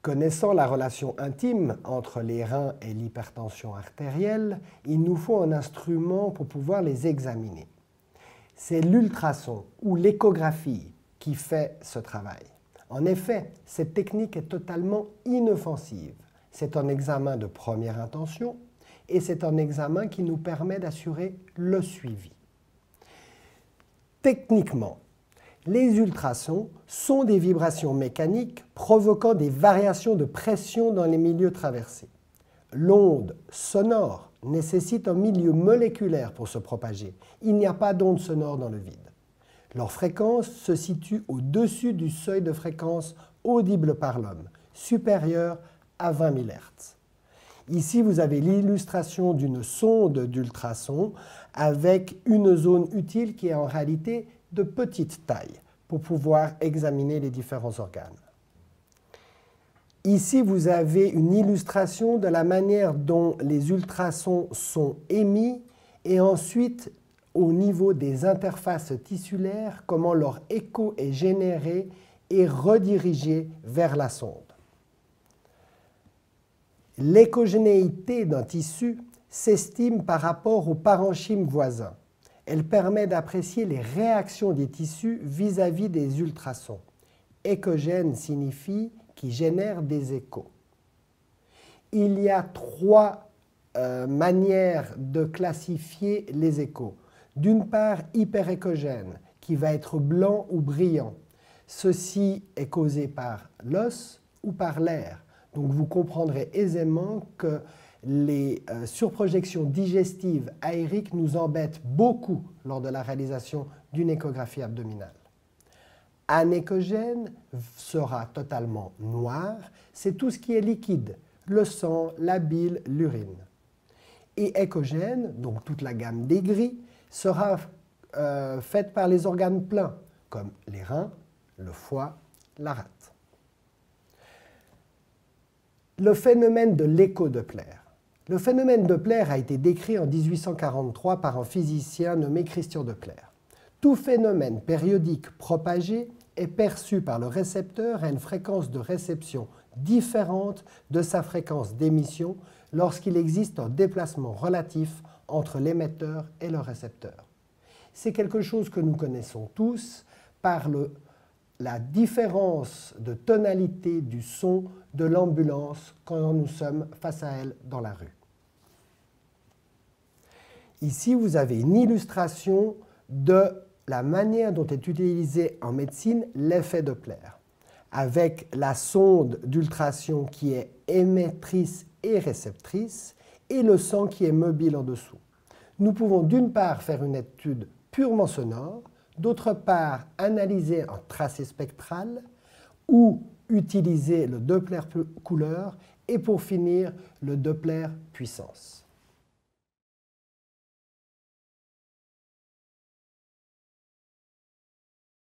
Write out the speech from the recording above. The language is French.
Connaissant la relation intime entre les reins et l'hypertension artérielle, il nous faut un instrument pour pouvoir les examiner. C'est l'ultrason ou l'échographie qui fait ce travail. En effet, cette technique est totalement inoffensive. C'est un examen de première intention et c'est un examen qui nous permet d'assurer le suivi. Techniquement, les ultrasons sont des vibrations mécaniques provoquant des variations de pression dans les milieux traversés. L'onde sonore nécessite un milieu moléculaire pour se propager. Il n'y a pas d'onde sonore dans le vide. Leur fréquence se situe au-dessus du seuil de fréquence audible par l'homme, supérieur à 20 000 Hz. Ici, vous avez l'illustration d'une sonde d'ultrasons avec une zone utile qui est en réalité de petite taille pour pouvoir examiner les différents organes. Ici, vous avez une illustration de la manière dont les ultrasons sont émis et ensuite, au niveau des interfaces tissulaires, comment leur écho est généré et redirigé vers la sonde. L'échogénéité d'un tissu s'estime par rapport au parenchyme voisin. Elle permet d'apprécier les réactions des tissus vis-à-vis des ultrasons. Échogène signifie qui génère des échos. Il y a trois manières de classifier les échos. D'une part, hyperéchogène, qui va être blanc ou brillant. Ceci est causé par l'os ou par l'air. Donc vous comprendrez aisément que les surprojections digestives aériques nous embêtent beaucoup lors de la réalisation d'une échographie abdominale. Anéchogène sera totalement noir, c'est tout ce qui est liquide, le sang, la bile, l'urine. Et échogène, donc toute la gamme des gris, sera faite par les organes pleins, comme les reins, le foie, la rate. Le phénomène de l'écho-Doppler. Le phénomène Doppler a été décrit en 1843 par un physicien nommé Christian Doppler. Tout phénomène périodique propagé est perçu par le récepteur à une fréquence de réception différente de sa fréquence d'émission lorsqu'il existe un déplacement relatif entre l'émetteur et le récepteur. C'est quelque chose que nous connaissons tous par la différence de tonalité du son de l'ambulance quand nous sommes face à elle dans la rue. Ici, vous avez une illustration de la manière dont est utilisé en médecine l'effet Doppler, avec la sonde d'ultrason qui est émettrice et réceptrice, et le sang qui est mobile en dessous. Nous pouvons d'une part faire une étude purement sonore, d'autre part analyser un tracé spectral ou utiliser le Doppler couleur et pour finir le Doppler puissance.